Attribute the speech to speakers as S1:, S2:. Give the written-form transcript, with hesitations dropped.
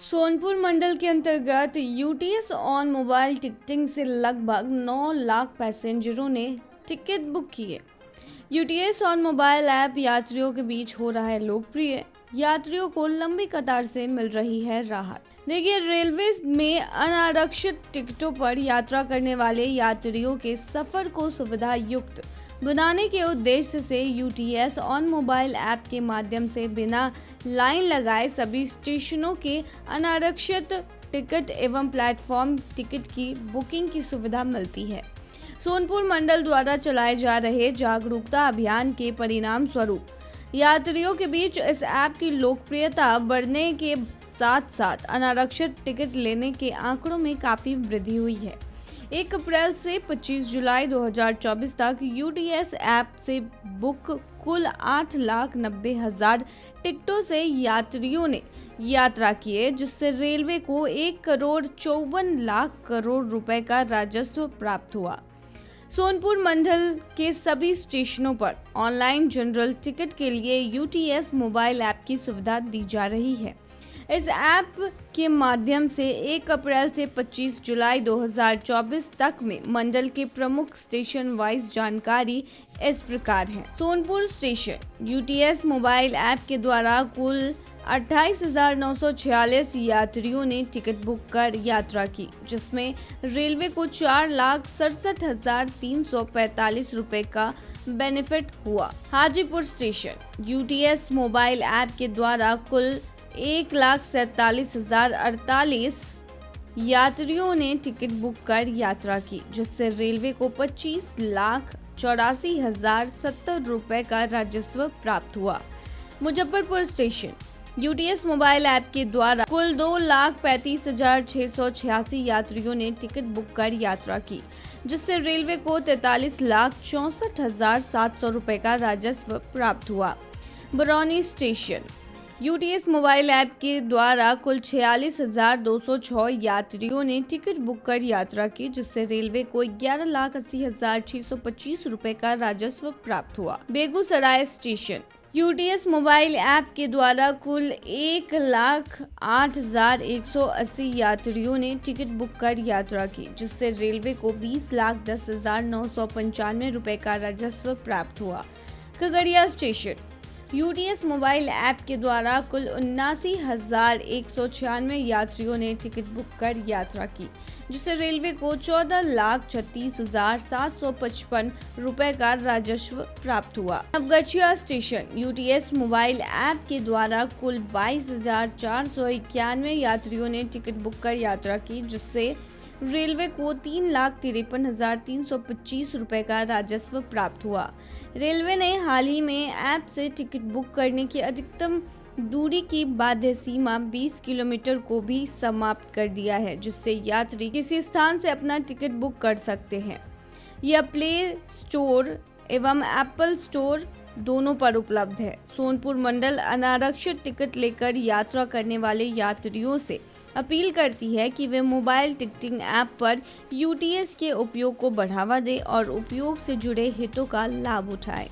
S1: सोनपुर मंडल के अंतर्गत UTS on mobile ticketing से लगभग 9 लाख पैसेंजरों ने टिकट बुक किए। यूटीएस ऑन मोबाइल ऐप यात्रियों के बीच हो रहा है लोकप्रिय। यात्रियों को लंबी कतार से मिल रही है राहत। देखिए, रेलवे में अनारक्षित टिकटों पर यात्रा करने वाले यात्रियों के सफर को सुविधा युक्त बनाने के उद्देश्य से यूटीएस ऑन मोबाइल ऐप के माध्यम से बिना लाइन लगाए सभी स्टेशनों के अनारक्षित टिकट एवं प्लेटफॉर्म टिकट की बुकिंग की सुविधा मिलती है। सोनपुर मंडल द्वारा चलाए जा रहे जागरूकता अभियान के परिणाम स्वरूप यात्रियों के बीच इस ऐप की लोकप्रियता बढ़ने के साथ साथ अनारक्षित टिकट लेने के आंकड़ों में काफी वृद्धि हुई है। 1 अप्रैल से 25 जुलाई 2024 तक यूटीएस ऐप से बुक कुल 8,90,000 टिकटों से यात्रियों ने यात्रा की है, जिससे रेलवे को 1,54,00,000 करोड़ रुपए का राजस्व प्राप्त हुआ। सोनपुर मंडल के सभी स्टेशनों पर ऑनलाइन जनरल टिकट के लिए यूटीएस मोबाइल ऐप की सुविधा दी जा रही है। इस ऐप के माध्यम से 1 अप्रैल से 25 जुलाई 2024 तक में मंडल के प्रमुख स्टेशन वाइज जानकारी इस प्रकार है। Sonpur station UTS mobile app के द्वारा कुल 28,946 यात्रियों ने टिकट बुक कर यात्रा की, जिसमें रेलवे को 4,67,345 रुपए का बेनिफिट हुआ। Hajipur station UTS mobile app के द्वारा कुल 1,47,048 यात्रियों ने टिकट बुक कर यात्रा की, जिससे रेलवे को 25,84,070 रुपए का राजस्व प्राप्त हुआ। Muzaffarpur station UTS mobile app के द्वारा कुल 2,35,686 यात्रियों ने टिकट बुक कर यात्रा की, जिससे रेलवे को 43,64,700 रुपए का राजस्व प्राप्त हुआ। Barauni station UTS mobile app के द्वारा कुल 46,206 यात्रियों ने टिकट बुक कर यात्रा की, जिससे रेलवे को 11,80,625 रुपए का राजस्व प्राप्त हुआ। Begusarai station UTS mobile app के द्वारा कुल 1,08,180 यात्रियों ने टिकट बुक कर यात्रा की, जिससे रेलवे को 20,10,995 रुपए का राजस्व प्राप्त हुआ। Khagaria station UTS mobile app के द्वारा कुल 79,196 यात्रियों ने टिकट बुक कर यात्रा की, जिससे रेलवे को 14,36,755 रुपए का राजस्व प्राप्त हुआ। Naugachia station UTS mobile app के द्वारा कुल 22,491 यात्रियों ने टिकट बुक कर यात्रा की, जिससे रेलवे को 3,53,325 रुपए का राजस्व प्राप्त हुआ। रेलवे ने हाल ही में ऐप से टिकट बुक करने की अधिकतम दूरी की बाध्य सीमा 20 किलोमीटर को भी समाप्त कर दिया है, जिससे यात्री किसी स्थान से अपना टिकट बुक कर सकते हैं। यह प्ले स्टोर एवं एप्पल स्टोर दोनों पर उपलब्ध है। सोनपुर मंडल अनारक्षित टिकट लेकर यात्रा करने वाले यात्रियों से अपील करती है कि वे मोबाइल टिकटिंग ऐप पर यूटीएस के उपयोग को बढ़ावा दें और उपयोग से जुड़े हितों का लाभ उठाएं।